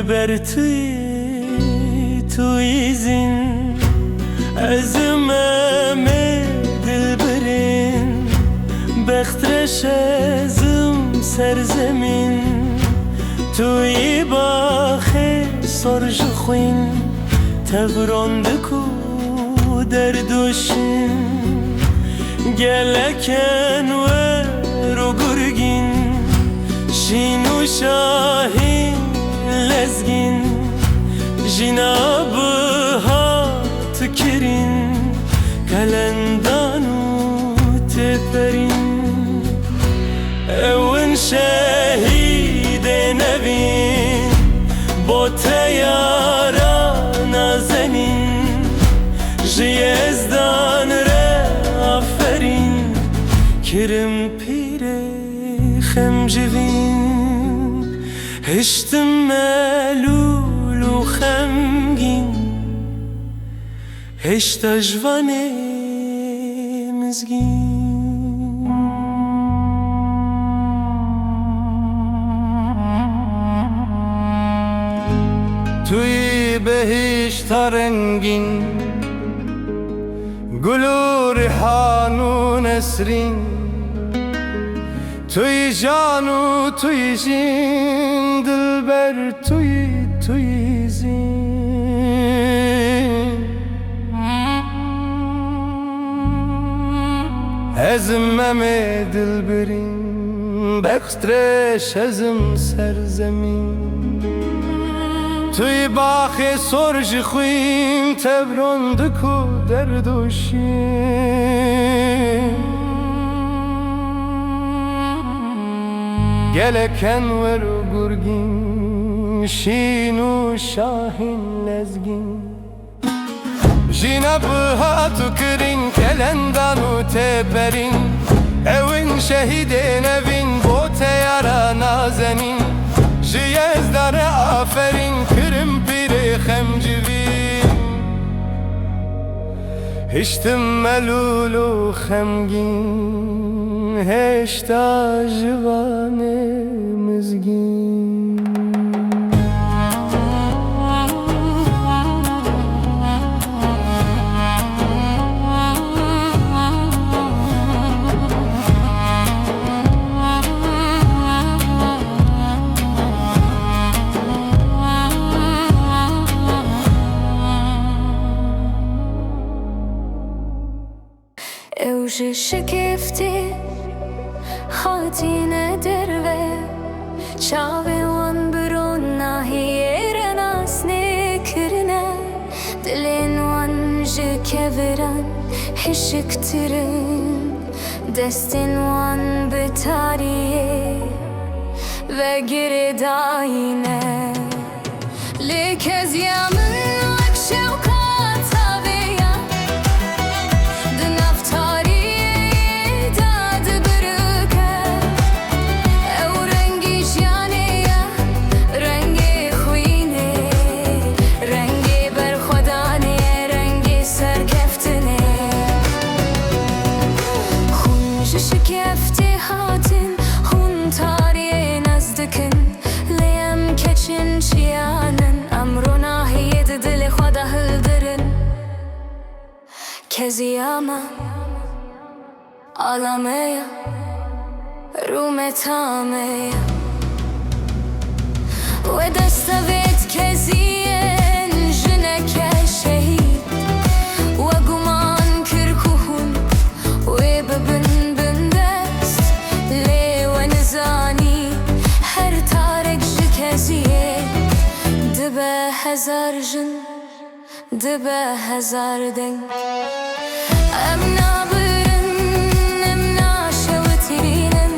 دلبر توی زین ازمم دلبرین بخترش ازم سرزمین توی باخ سرج خوین تغراند کو در دوشین گلکن و رو گرگین شین و شاهین لزگین جنابها تکرین کلندانو تپرین اون شهید نبین با تیارا نازنین جیزدان ره آفرین کرم پیره خمجوین هشتم ملول و خمگین هشتا جوانه مزگین توی بهشت رنگین گل و ریحان و نسرین توی جان و توی جین دلبر توی زین ازمم دلبرین بخترش ازم سرزمین توی باخ سرج خویم تبرند کو در دوشیم گلکن و رو گرگین شین و شاهین لزگین جنابها تکرین کلندان و تبرین اوین شهید نوین با تیارا نازنین جیزدار آفرین کرم پیر خمجوین هشتم ملول و خمگین هشتا جوان مزگین اوش شکفتی خاطین دروه چاوی وان برون ناهیر ناس نکرنه دلین وان جکورن هشکترین دستین وان بتاریه و گرداینه لیک از یامن كزيامة عالمية رومتامية ودستويت كزين جنك شهيد وقمان كركوهن وببن بندست لي ونزاني هر تارك جكزين دبا هزار جن دبا هزار دن ام نابرن ام ناشوترینن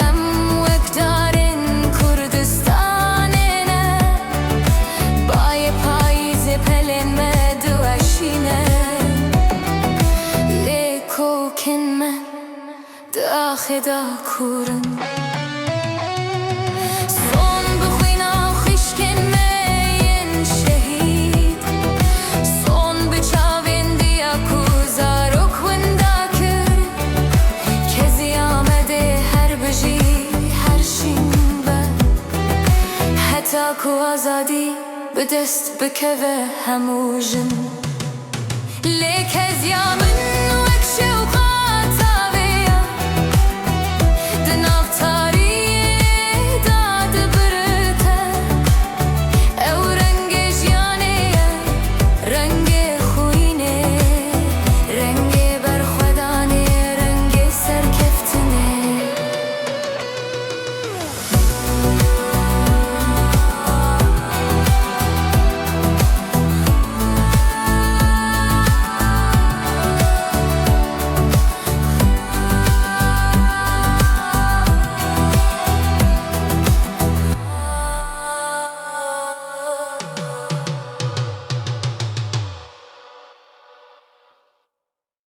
ام وقدارن کردستانن بای پاییز پلن مدوشینن لیکوکن من داخدا کورن کو آزادی به دست بکوه هموژن لیک از یامن